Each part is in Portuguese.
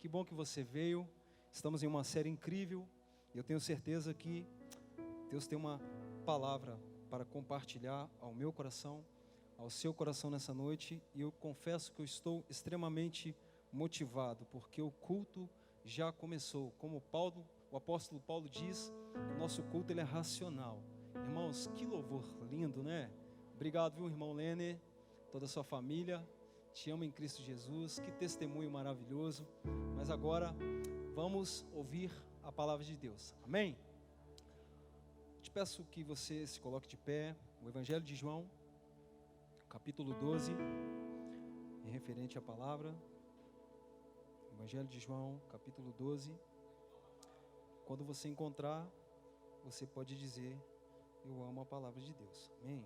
Que bom que você veio. Estamos em uma série incrível e eu tenho certeza que Deus tem uma palavra para compartilhar ao meu coração, ao seu coração nessa noite. E eu confesso que eu estou extremamente motivado, porque o culto já começou. Como o apóstolo Paulo diz, o nosso culto ele é racional. Irmãos, que louvor lindo, né? Obrigado, viu, irmão Lene, toda a sua família. Te amo em Cristo Jesus, que testemunho maravilhoso. Mas agora vamos ouvir a palavra de Deus, amém? Te peço que você se coloque de pé. O Evangelho de João, capítulo 12, em referente à palavra. Evangelho de João, capítulo 12. Quando você encontrar, você pode dizer: eu amo a palavra de Deus, amém?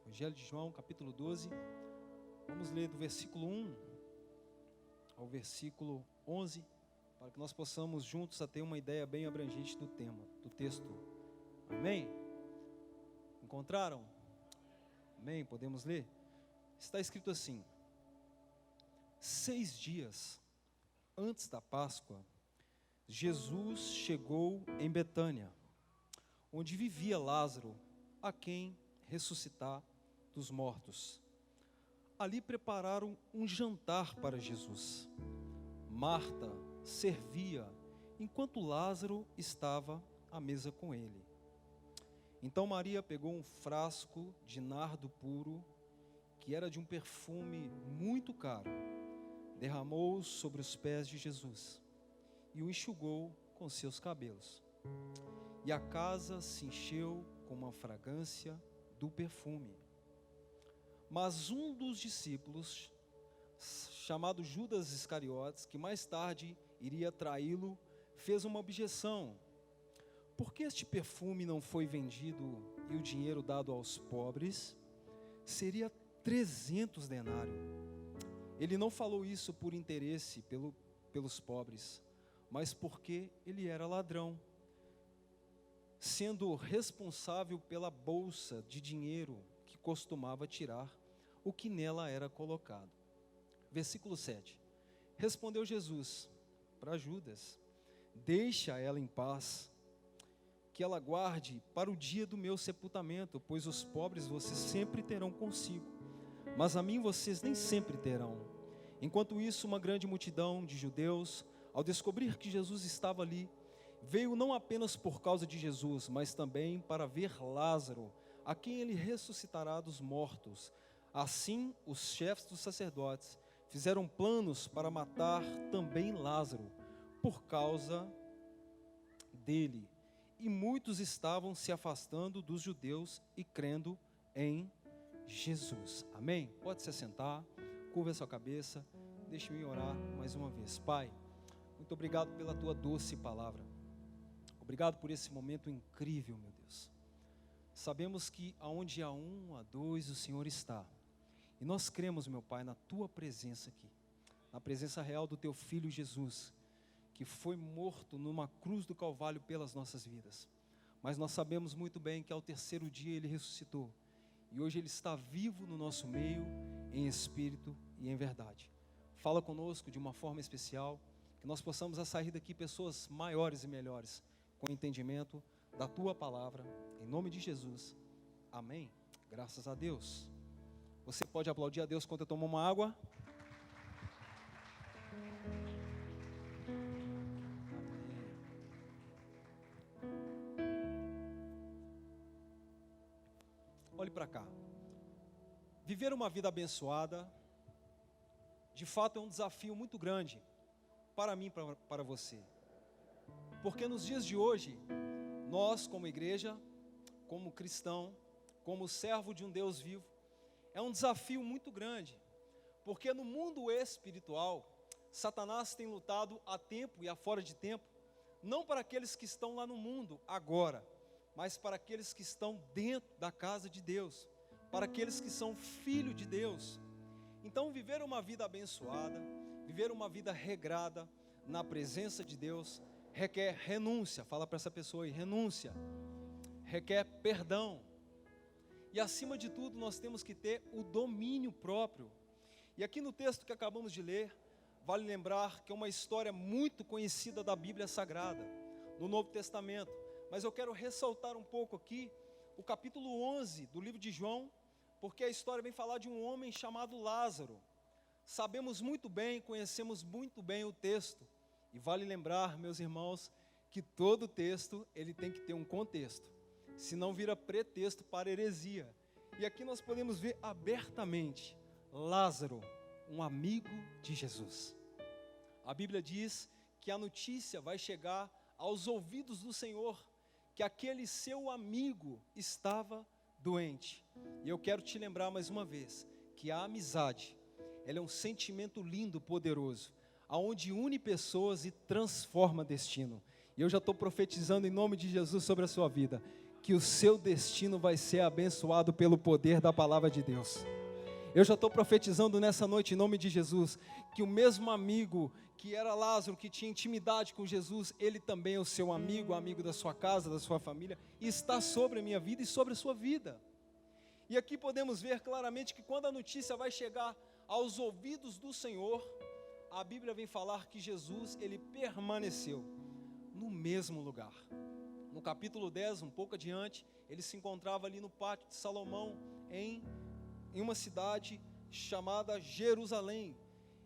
Evangelho de João, capítulo 12, vamos ler do versículo 1 ao versículo 11, para que nós possamos juntos ter uma ideia bem abrangente do tema, do texto. Amém? Encontraram? Amém? Podemos ler? Está escrito assim: 6 dias antes da Páscoa, Jesus chegou em Betânia, onde vivia Lázaro, a quem ressuscitar dos mortos. Ali prepararam um jantar para Jesus. Marta servia, enquanto Lázaro estava à mesa com ele. Então Maria pegou um frasco de nardo puro, que era de um perfume muito caro, derramou sobre os pés de Jesus e o enxugou com seus cabelos. E a casa se encheu com uma fragrância do perfume. Mas um dos discípulos, chamado Judas Iscariotes, que mais tarde iria traí-lo, fez uma objeção: por que este perfume não foi vendido e o dinheiro dado aos pobres? Seria 300 denários. Ele não falou isso por interesse pelos pobres, mas porque ele era ladrão, sendo responsável pela bolsa de dinheiro que costumava tirar o que nela era colocado. Versículo 7. Respondeu Jesus para Judas: deixa ela em paz, que ela guarde para o dia do meu sepultamento, pois os pobres vocês sempre terão consigo, mas a mim vocês nem sempre terão. Enquanto isso, uma grande multidão de judeus, ao descobrir que Jesus estava ali, veio não apenas por causa de Jesus, mas também para ver Lázaro, a quem ele ressuscitará dos mortos. Assim, os chefes dos sacerdotes fizeram planos para matar também Lázaro, por causa dele. E muitos estavam se afastando dos judeus e crendo em Jesus. Amém? Pode se assentar, curva a sua cabeça, deixe-me orar mais uma vez. Pai, muito obrigado pela tua doce palavra. Obrigado por esse momento incrível, meu Deus. Sabemos que aonde há um, há dois, o Senhor está. E nós cremos, meu Pai, na tua presença aqui, na presença real do teu Filho Jesus, que foi morto numa cruz do Calvário pelas nossas vidas. Mas nós sabemos muito bem que ao terceiro dia ele ressuscitou. E hoje ele está vivo no nosso meio, em espírito e em verdade. Fala conosco de uma forma especial, que nós possamos sair daqui pessoas maiores e melhores, com entendimento da tua palavra, em nome de Jesus, amém? Graças a Deus. Você pode aplaudir a Deus quando eu tomo uma água? Olhe para cá. Viver uma vida abençoada, de fato é um desafio muito grande, para mim e para você. Porque nos dias de hoje, nós como igreja, como cristão, como servo de um Deus vivo, é um desafio muito grande. Porque no mundo espiritual, Satanás tem lutado a tempo e a fora de tempo, não para aqueles que estão lá no mundo agora, mas para aqueles que estão dentro da casa de Deus, para aqueles que são filhos de Deus. Então viver uma vida abençoada, viver uma vida regrada na presença de Deus, requer renúncia. Fala para essa pessoa aí, renúncia. Requer perdão. E acima de tudo, nós temos que ter o domínio próprio. E aqui no texto que acabamos de ler, vale lembrar que é uma história muito conhecida da Bíblia Sagrada, no Novo Testamento. Mas eu quero ressaltar um pouco aqui o capítulo 11 do livro de João, porque a história vem falar de um homem chamado Lázaro. Sabemos muito bem, conhecemos muito bem o texto. E vale lembrar, meus irmãos, que todo texto ele tem que ter um contexto, senão vira pretexto para heresia. E aqui nós podemos ver abertamente Lázaro, um amigo de Jesus. A Bíblia diz que a notícia vai chegar aos ouvidos do Senhor, que aquele seu amigo estava doente. E eu quero te lembrar mais uma vez, que a amizade, ela é um sentimento lindo, poderoso, aonde une pessoas e transforma destino. E eu já estou profetizando em nome de Jesus sobre a sua vida, que o seu destino vai ser abençoado pelo poder da palavra de Deus. Eu já estou profetizando nessa noite em nome de Jesus, que o mesmo amigo que era Lázaro, que tinha intimidade com Jesus, ele também é o seu amigo, amigo da sua casa, da sua família, e está sobre a minha vida e sobre a sua vida. E aqui podemos ver claramente que quando a notícia vai chegar aos ouvidos do Senhor, a Bíblia vem falar que Jesus, ele permaneceu no mesmo lugar. No capítulo 10, um pouco adiante, ele se encontrava ali no pátio de Salomão, em uma cidade chamada Jerusalém.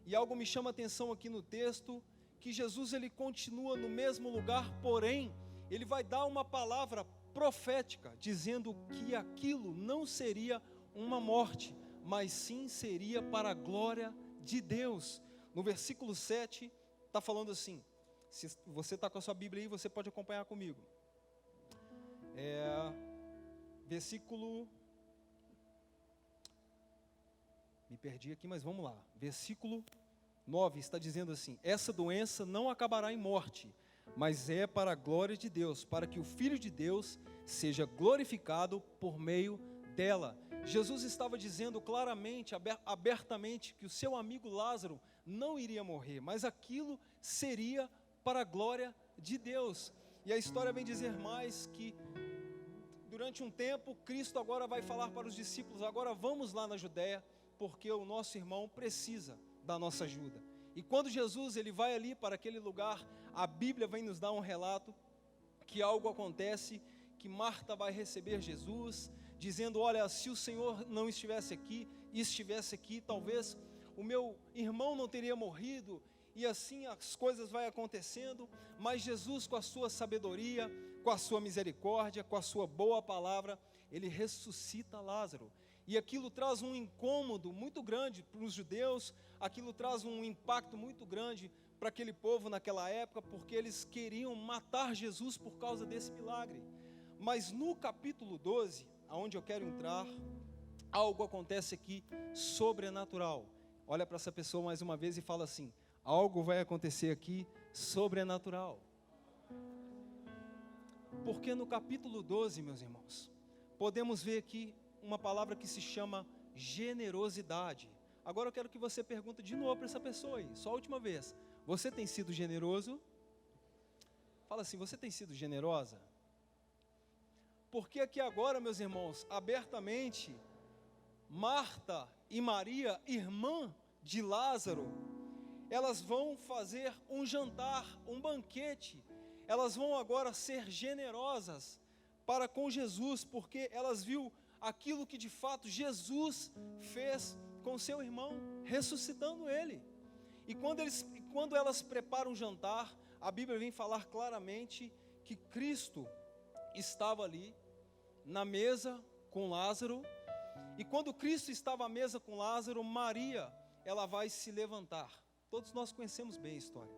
E algo me chama a atenção aqui no texto, que Jesus ele continua no mesmo lugar, porém, ele vai dar uma palavra profética, dizendo que aquilo não seria uma morte, mas sim seria para a glória de Deus. No versículo 7, está falando assim, se você está com a sua Bíblia aí, você pode acompanhar comigo. Versículo... Me perdi aqui, mas vamos lá. Versículo 9 está dizendo assim: essa doença não acabará em morte, mas é para a glória de Deus, para que o Filho de Deus seja glorificado por meio dela. Jesus estava dizendo claramente, abertamente, que o seu amigo Lázaro não iria morrer, mas aquilo seria para a glória de Deus. E a história vem dizer mais que durante um tempo, Cristo agora vai falar para os discípulos: agora vamos lá na Judéia, porque o nosso irmão precisa da nossa ajuda. E quando Jesus ele vai ali para aquele lugar, a Bíblia vem nos dar um relato que algo acontece, que Marta vai receber Jesus, dizendo: olha, se o Senhor não estivesse aqui, e estivesse aqui, talvez o meu irmão não teria morrido, e assim as coisas vão acontecendo. Mas Jesus, com a sua sabedoria, com a sua misericórdia, com a sua boa palavra, ele ressuscita Lázaro. E aquilo traz um incômodo muito grande para os judeus, aquilo traz um impacto muito grande para aquele povo naquela época, porque eles queriam matar Jesus por causa desse milagre. Mas no capítulo 12, aonde eu quero entrar, algo acontece aqui sobrenatural. Olha para essa pessoa mais uma vez e fala assim: algo vai acontecer aqui sobrenatural. Porque no capítulo 12, meus irmãos, podemos ver aqui uma palavra que se chama generosidade. Agora eu quero que você pergunte de novo para essa pessoa aí, só a última vez: você tem sido generoso? Fala assim: você tem sido generosa? Porque aqui agora, meus irmãos, abertamente, Marta e Maria, irmã de Lázaro, elas vão fazer um jantar, um banquete. Elas vão agora ser generosas para com Jesus, porque elas viram aquilo que de fato Jesus fez com seu irmão, ressuscitando ele. E quando elas preparam o jantar, a Bíblia vem falar claramente que Cristo estava ali na mesa com Lázaro. E quando Cristo estava à mesa com Lázaro, Maria, ela vai se levantar. Todos nós conhecemos bem a história.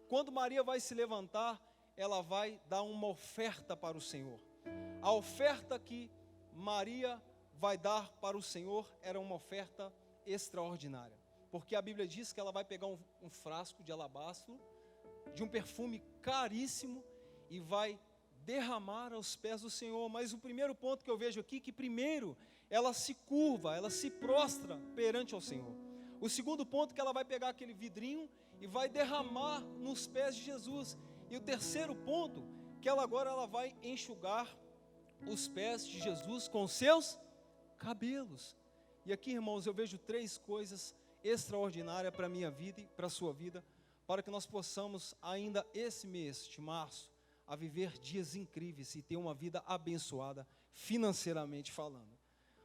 Quando Maria vai se levantar, ela vai dar uma oferta para o Senhor. A oferta que Maria vai dar para o Senhor era uma oferta extraordinária, porque a Bíblia diz que ela vai pegar um frasco de alabastro, de um perfume caríssimo, e vai derramar aos pés do Senhor. Mas o primeiro ponto que eu vejo aqui, que primeiro ela se curva, ela se prostra perante ao Senhor. O segundo ponto, que ela vai pegar aquele vidrinho e vai derramar nos pés de Jesus. E o terceiro ponto, que ela agora vai enxugar os pés de Jesus com seus cabelos. E aqui, irmãos, eu vejo 3 coisas extraordinárias para a minha vida e para a sua vida, para que nós possamos ainda esse mês de março, a viver dias incríveis e ter uma vida abençoada, financeiramente falando.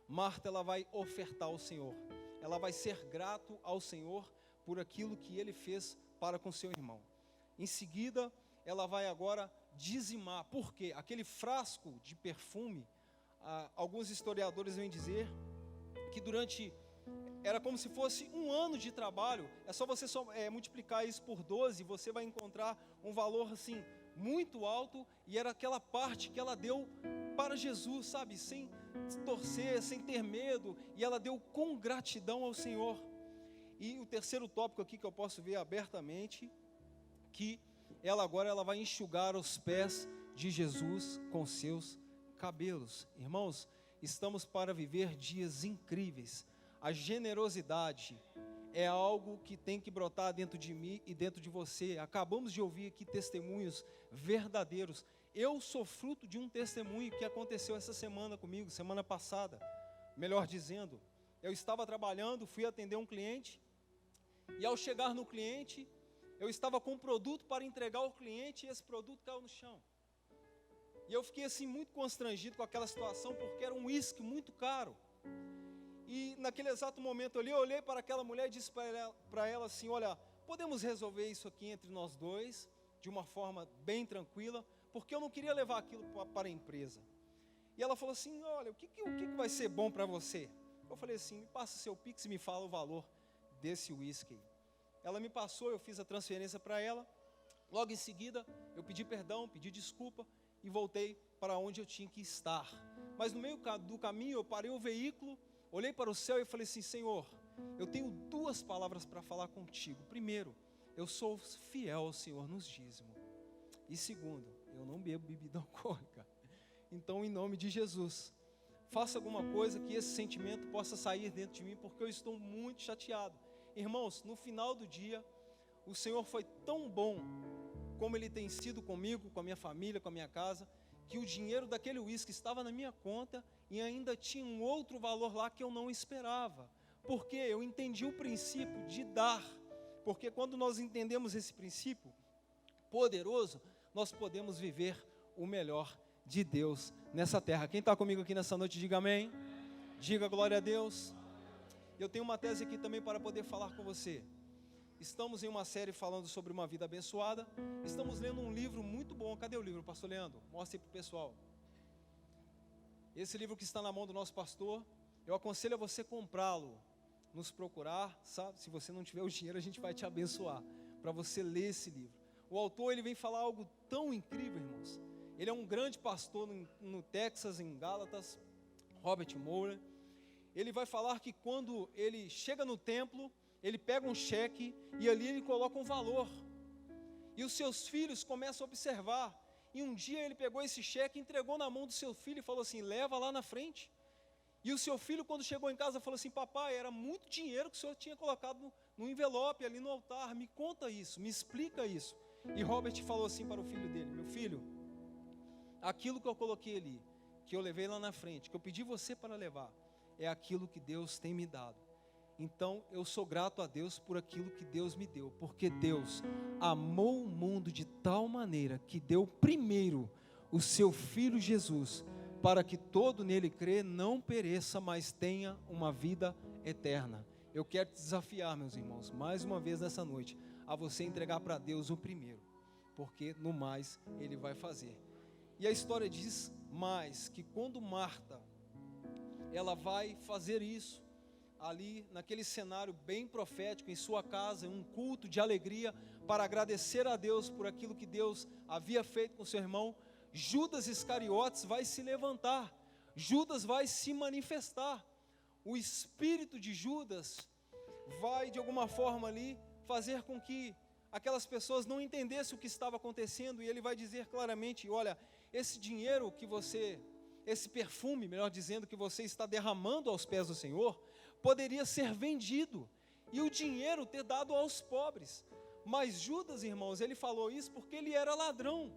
Marta, ela vai ofertar ao Senhor, ela vai ser grato ao Senhor por aquilo que Ele fez para com seu irmão. Em seguida, ela vai agora dizimar, porque aquele frasco de perfume, alguns historiadores vêm dizer que era como se fosse um ano de trabalho. É só você multiplicar isso por 12, você vai encontrar um valor assim, muito alto, e era aquela parte que ela deu para Jesus, sabe, sem torcer, sem ter medo, e ela deu com gratidão ao Senhor. E o terceiro tópico aqui que eu posso ver abertamente, que ela vai enxugar os pés de Jesus com seus cabelos. Irmãos, estamos para viver dias incríveis. A generosidade é algo que tem que brotar dentro de mim e dentro de você. Acabamos de ouvir aqui testemunhos verdadeiros. Eu sou fruto de um testemunho que aconteceu essa semana comigo, semana passada. Melhor dizendo, eu estava trabalhando, fui atender um cliente, e ao chegar no cliente, eu estava com um produto para entregar ao cliente, e esse produto caiu no chão. E eu fiquei assim muito constrangido com aquela situação, porque era um uísque muito caro. E naquele exato momento ali, eu olhei para aquela mulher e disse para ela assim: olha, podemos resolver isso aqui entre nós dois, de uma forma bem tranquila, porque eu não queria levar aquilo para a empresa. E ela falou assim: olha, o que vai ser bom para você? Eu falei assim: me passa seu Pix e me fala o valor desse uísque. Ela me passou, eu fiz a transferência para ela. Logo em seguida, eu pedi perdão, pedi desculpa e voltei para onde eu tinha que estar. Mas no meio do caminho, eu parei o veículo, olhei para o céu e falei assim: Senhor, eu tenho 2 palavras para falar contigo. Primeiro, eu sou fiel ao Senhor nos dízimos. E segundo, eu não bebo bebida alcoólica. Então, em nome de Jesus, faça alguma coisa que esse sentimento possa sair dentro de mim, porque eu estou muito chateado. Irmãos, no final do dia, o Senhor foi tão bom, como Ele tem sido comigo, com a minha família, com a minha casa, que o dinheiro daquele uísque estava na minha conta e ainda tinha um outro valor lá que eu não esperava. Porque eu entendi o princípio de dar. Porque quando nós entendemos esse princípio poderoso, nós podemos viver o melhor de Deus nessa terra. Quem está comigo aqui nessa noite, diga amém. Diga glória a Deus. Eu tenho uma tese aqui também para poder falar com você. Estamos em uma série falando sobre uma vida abençoada. Estamos lendo um livro muito bom. Cadê o livro, pastor Leandro? Mostre para o pessoal. Esse livro que está na mão do nosso pastor, eu aconselho a você comprá-lo, nos procurar, sabe? Se você não tiver o dinheiro, a gente vai te abençoar, para você ler esse livro. O autor, ele vem falar algo tão incrível, irmãos. Ele é um grande pastor no Texas, em Gálatas, Robert Moore. Ele vai falar que quando ele chega no templo, ele pega um cheque e ali ele coloca um valor. E os seus filhos começam a observar. E um dia ele pegou esse cheque, entregou na mão do seu filho e falou assim: leva lá na frente. E o seu filho, quando chegou em casa, falou assim: papai, era muito dinheiro que o senhor tinha colocado no envelope ali no altar, me conta isso, me explica isso. E Robert falou assim para o filho dele: meu filho, aquilo que eu coloquei ali, que eu levei lá na frente, que eu pedi você para levar, é aquilo que Deus tem me dado. Então eu sou grato a Deus por aquilo que Deus me deu, porque Deus amou o mundo de tal maneira que deu primeiro o seu Filho Jesus, para que todo nele crê não pereça, mas tenha uma vida eterna. Eu quero te desafiar, meus irmãos, mais uma vez nessa noite, a você entregar para Deus o primeiro, porque no mais Ele vai fazer. E a história diz mais, que quando Marta, ela vai fazer isso, ali naquele cenário bem profético, em sua casa, em um culto de alegria, para agradecer a Deus por aquilo que Deus havia feito com seu irmão, Judas Iscariotes vai se levantar, Judas vai se manifestar, o espírito de Judas vai de alguma forma ali fazer com que aquelas pessoas não entendessem o que estava acontecendo, e ele vai dizer claramente: olha, esse dinheiro que você, esse perfume, melhor dizendo, que você está derramando aos pés do Senhor, poderia ser vendido, e o dinheiro ter dado aos pobres. Mas Judas, irmãos, ele falou isso porque ele era ladrão.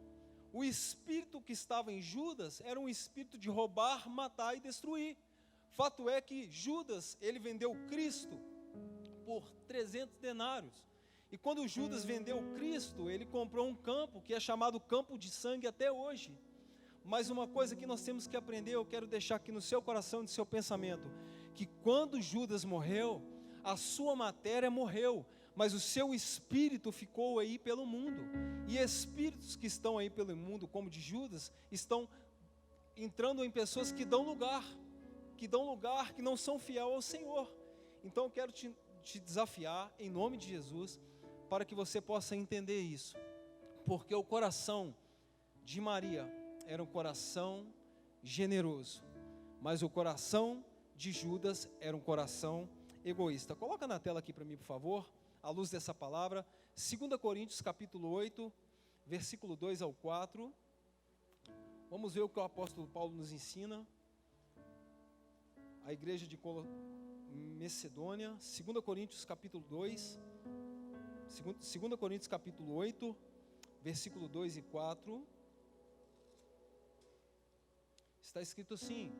O espírito que estava em Judas era um espírito de roubar, matar e destruir. Fato é que Judas, ele vendeu Cristo por 300 denários. E quando Judas vendeu Cristo, ele comprou um campo que é chamado campo de sangue até hoje. Mas uma coisa que nós temos que aprender, eu quero deixar aqui no seu coração, no seu pensamento, que quando Judas morreu, a sua matéria morreu, mas o seu espírito ficou aí pelo mundo. E espíritos que estão aí pelo mundo, como de Judas, estão entrando em pessoas que dão lugar, que não são fiéis ao Senhor. Então eu quero te desafiar, em nome de Jesus, para que você possa entender isso. Porque o coração de Maria era um coração generoso, mas o coração de Judas era um coração egoísta. Coloca na tela aqui para mim, por favor, à luz dessa palavra, 2 Coríntios capítulo 8, versículo 2 ao 4. Vamos ver o que o apóstolo Paulo nos ensina. A igreja de Macedônia, 2 Coríntios capítulo 2, 2 Coríntios capítulo 8, versículo 2 e 4. Está escrito assim,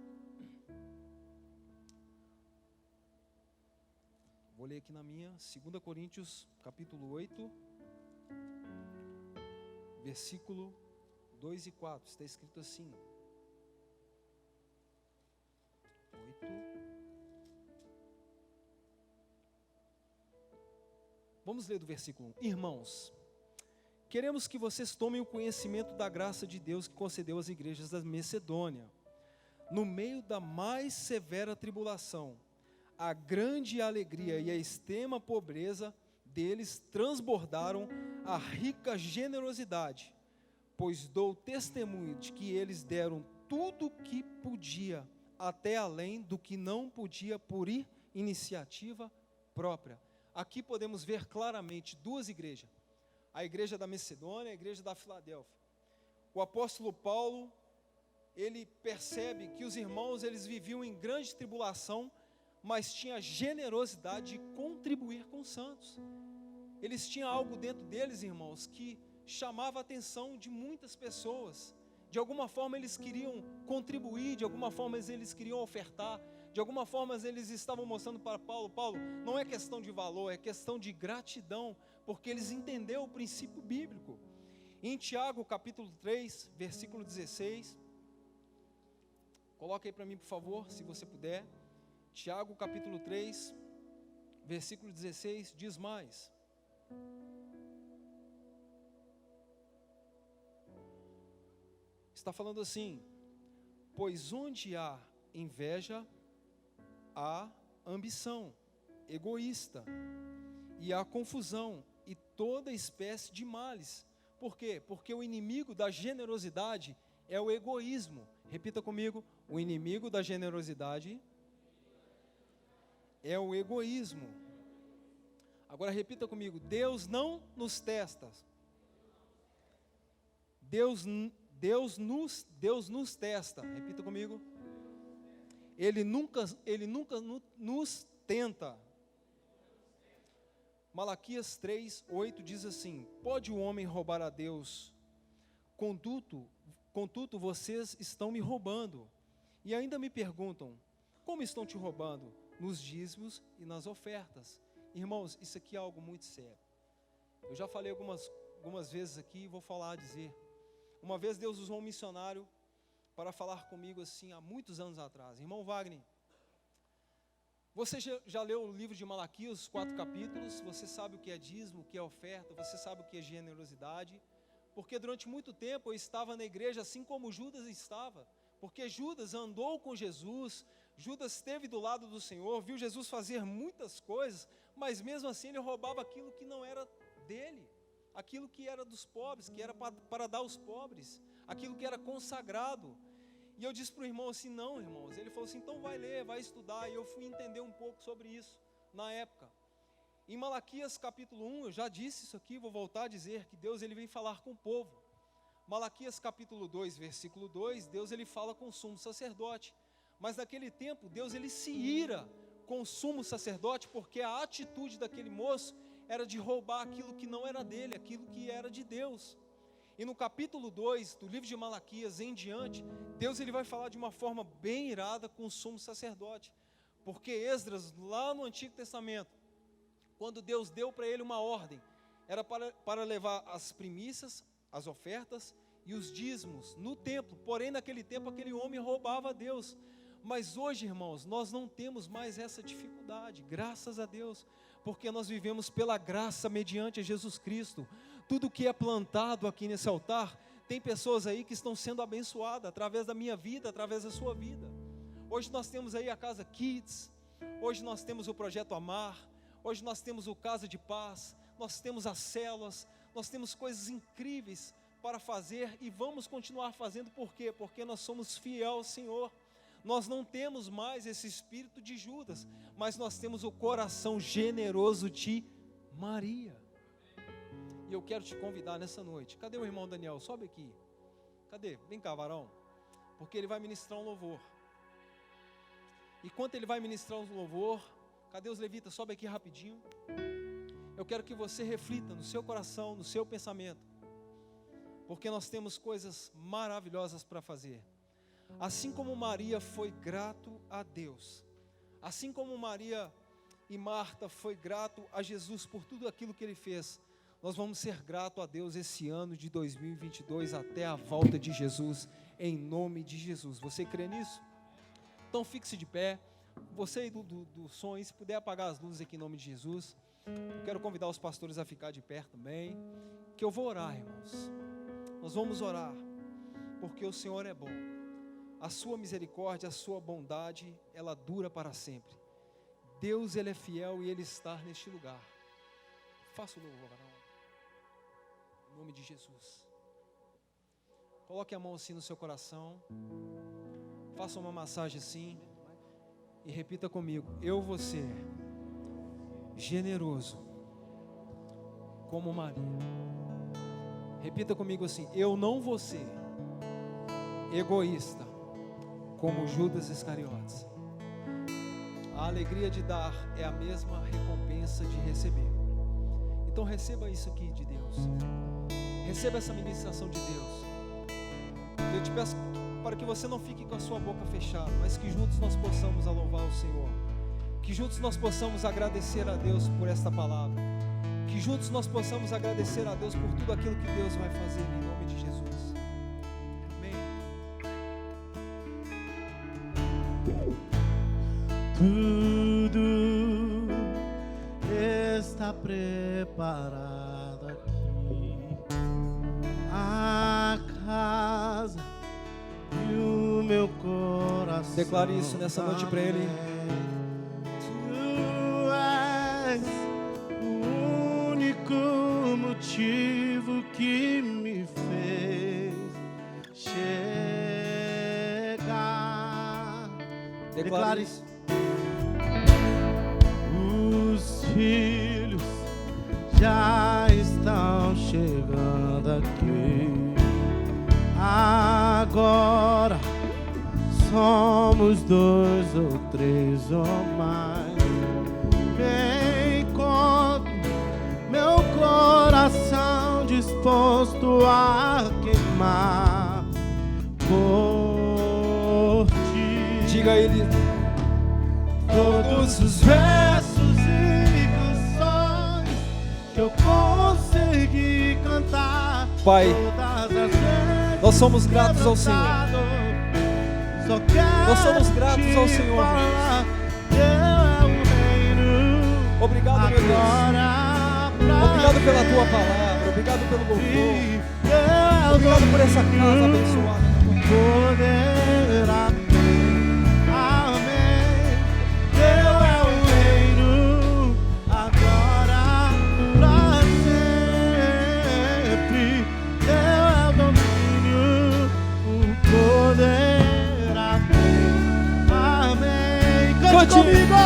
vou ler aqui na minha, 2 Coríntios capítulo 8, versículo 2 e 4, está escrito assim, 8, vamos ler do versículo 1, irmãos, queremos que vocês tomem o conhecimento da graça de Deus que concedeu às igrejas da Macedônia, no meio da mais severa tribulação, a grande alegria e a extrema pobreza deles transbordaram a rica generosidade, pois dou testemunho de que eles deram tudo o que podia, até além do que não podia por iniciativa própria. Aqui podemos ver claramente duas igrejas, a igreja da Macedônia e a igreja da Filadélfia. O apóstolo Paulo, ele percebe que os irmãos, eles viviam em grande tribulação, mas tinha generosidade de contribuir com os santos. Eles tinham algo dentro deles, irmãos, que chamava a atenção de muitas pessoas. De alguma forma eles queriam contribuir, de alguma forma eles queriam ofertar, de alguma forma eles estavam mostrando para Paulo, não é questão de valor, é questão de gratidão, porque eles entenderam o princípio bíblico. Em Tiago capítulo 3, versículo 16, coloca aí para mim, por favor, se você puder. Tiago capítulo 3, versículo 16, diz mais: está falando assim, pois onde há inveja, há ambição egoísta, e há confusão, e toda espécie de males. Por quê? Porque o inimigo da generosidade é o egoísmo. Repita comigo, o inimigo da generosidade é o egoísmo. Agora repita comigo, Deus não nos testa. Deus nos testa. Repita comigo. Ele nunca nos tenta. Malaquias 3:8 diz assim: pode o homem roubar a Deus? Contudo, vocês estão me roubando. E ainda me perguntam, como estão te roubando? Nos dízimos e nas ofertas. Irmãos, isso aqui é algo muito sério. Eu já falei algumas vezes aqui e vou dizer. Uma vez Deus usou um missionário para falar comigo assim, há muitos anos atrás. Irmão Wagner, você já leu o livro de Malaquias, os 4 capítulos, você sabe o que é dízimo, o que é oferta, você sabe o que é generosidade, porque durante muito tempo eu estava na igreja assim como Judas estava, porque Judas andou com Jesus, Judas esteve do lado do Senhor, viu Jesus fazer muitas coisas, mas mesmo assim ele roubava aquilo que não era dele, aquilo que era dos pobres, que era para dar aos pobres, aquilo que era consagrado. E eu disse para o irmão assim, não irmãos, ele falou assim, então vai ler, vai estudar, e eu fui entender um pouco sobre isso, na época. Em Malaquias capítulo 1, eu já disse isso aqui, vou voltar a dizer, que Deus ele vem falar com o povo. Malaquias capítulo 2, versículo 2, Deus ele fala com o sumo sacerdote, mas naquele tempo, Deus ele se ira com o sumo sacerdote, porque a atitude daquele moço era de roubar aquilo que não era dele, aquilo que era de Deus. E no capítulo 2 do livro de Malaquias em diante, Deus ele vai falar de uma forma bem irada com o sumo sacerdote. Porque Esdras, lá no Antigo Testamento, quando Deus deu para ele uma ordem, era para levar as primícias, as ofertas e os dízimos no templo. Porém, naquele tempo, aquele homem roubava a Deus. Mas hoje, irmãos, nós não temos mais essa dificuldade, graças a Deus, porque nós vivemos pela graça mediante Jesus Cristo. Tudo que é plantado aqui nesse altar, tem pessoas aí que estão sendo abençoadas através da minha vida, através da sua vida. Hoje nós temos aí a Casa Kids, hoje nós temos o Projeto Amar, hoje nós temos o Casa de Paz, nós temos as células, nós temos coisas incríveis para fazer e vamos continuar fazendo. Por quê? Porque nós somos fiéis ao Senhor. Nós não temos mais esse espírito de Judas, mas nós temos o coração generoso de Maria. E eu quero te convidar nessa noite. Cadê o irmão Daniel? Sobe aqui. Cadê? Vem cá, varão. Porque ele vai ministrar um louvor. Enquanto ele vai ministrar um louvor, cadê os levitas? Sobe aqui rapidinho. Eu quero que você reflita no seu coração, no seu pensamento, porque nós temos coisas maravilhosas para fazer. Assim como Maria foi grato a Deus, assim como Maria e Marta foi grato a Jesus por tudo aquilo que Ele fez, nós vamos ser gratos a Deus esse ano de 2022 até a volta de Jesus, em nome de Jesus. Você crê nisso? Então fixe de pé. Você aí do som, se puder apagar as luzes aqui em nome de Jesus. Eu quero convidar os pastores a ficar de pé também, que eu vou orar, irmãos. Nós vamos orar, porque o Senhor é bom. A sua misericórdia, a sua bondade, ela dura para sempre. Deus, Ele é fiel e Ele está neste lugar. Faça o louvor, varão. Em nome de Jesus. Coloque a mão assim no seu coração. Faça uma massagem assim. E repita comigo: eu vou ser generoso como Maria. Repita comigo assim: eu não vou ser egoísta como Judas Iscariotes. A alegria de dar é a mesma recompensa de receber. Então receba isso aqui de Deus. Receba essa ministração de Deus. Eu te peço para que você não fique com a sua boca fechada, mas que juntos nós possamos louvar o Senhor. Que juntos nós possamos agradecer a Deus por esta palavra. Que juntos nós possamos agradecer a Deus por tudo aquilo que Deus vai fazer em nome de Jesus. Amém. Tudo está preparado aqui. A casa e o meu coração. Declare isso nessa noite para Ele. Tu és o único motivo que me fez chegar. Declare isso. Os filhos já estão chegando aqui. Agora somos 2 ou 3 ou mais. Encontro meu coração disposto a queimar por ti. Diga a Ele todos os versos e canções que eu consegui cantar. Pai, todas as vezes nós somos gratos ao Senhor. Nós somos gratos ao Senhor. Obrigado, meu Deus. Obrigado pela Tua palavra. Obrigado pelo louvor. Obrigado por essa casa abençoada. Comigo!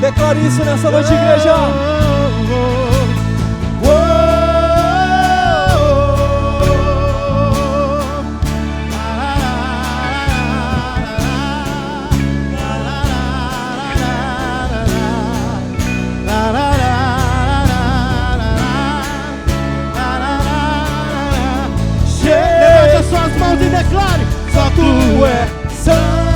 Declare isso nessa noite, igreja. declare, só tu és santo.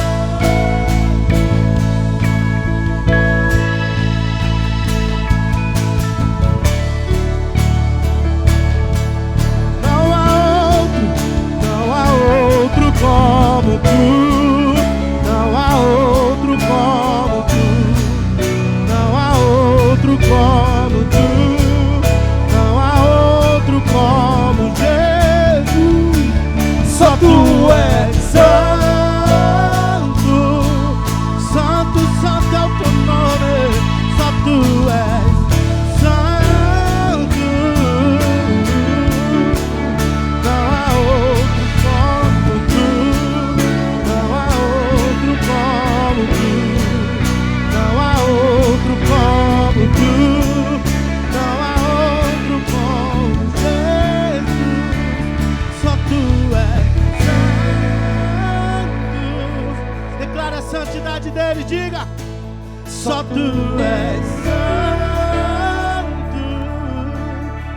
Como tu, não há outro como tu, não há outro como tu, não há outro como Jesus. Só tu és santo, santo, santo é o teu nome. Só tu és santo, não há outro como tu. Não há outro como tu, não há outro como Jesus. Só tu és santo. Declara a santidade dele, diga. Só tu és santo.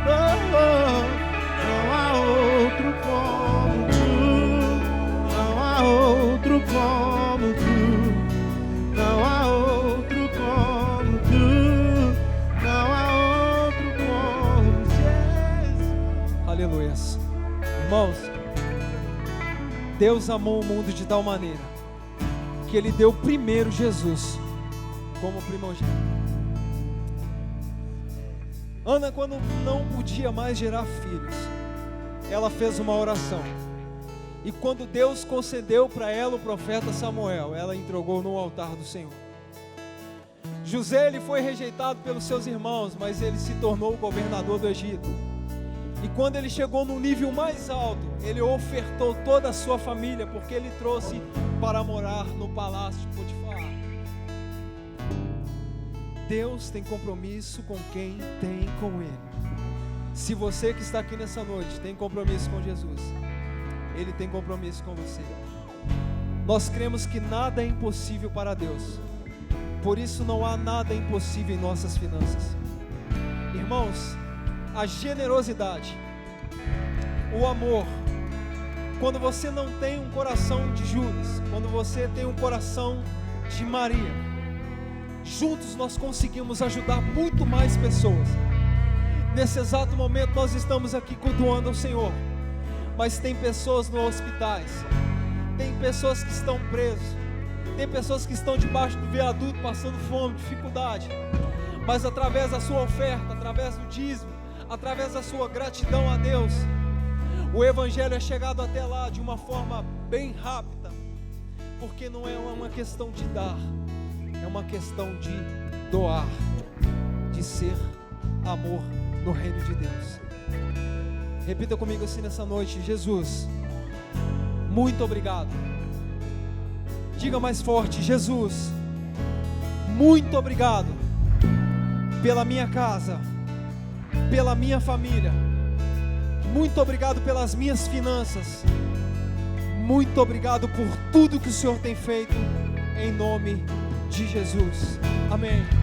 Oh, oh. Não há outro como tu, não há outro como tu. Não há outro como tu, não há outro como Jesus. Aleluia. Irmãos, Deus amou o mundo de tal maneira que Ele deu primeiro Jesus como primogênito. Ana, quando não podia mais gerar filhos, ela fez uma oração. E quando Deus concedeu para ela o profeta Samuel, ela entregou no altar do Senhor. José, ele foi rejeitado pelos seus irmãos, mas ele se tornou o governador do Egito. E quando ele chegou no nível mais alto, ele ofertou toda a sua família, porque ele trouxe para morar no palácio de Potifar. Deus tem compromisso com quem tem com Ele. Se você que está aqui nessa noite tem compromisso com Jesus, Ele tem compromisso com você. Nós cremos que nada é impossível para Deus. Por isso não há nada impossível em nossas finanças. Irmãos, a generosidade, o amor, quando você não tem um coração de Judas, quando você tem um coração de Maria, juntos nós conseguimos ajudar muito mais pessoas. Nesse exato momento nós estamos aqui cultuando ao Senhor, mas tem pessoas nos hospitais, tem pessoas que estão presas, tem pessoas que estão debaixo do viaduto passando fome, dificuldade, mas através da sua oferta, através do dízimo, através da sua gratidão a Deus, o Evangelho é chegado até lá de uma forma bem rápida, porque não é uma questão de dar, é uma questão de doar, de ser amor no reino de Deus. Repita comigo assim nessa noite: Jesus, muito obrigado. Diga mais forte: Jesus, muito obrigado pela minha casa, pela minha família, muito obrigado pelas minhas finanças, muito obrigado por tudo que o Senhor tem feito, em nome de Jesus. Amém.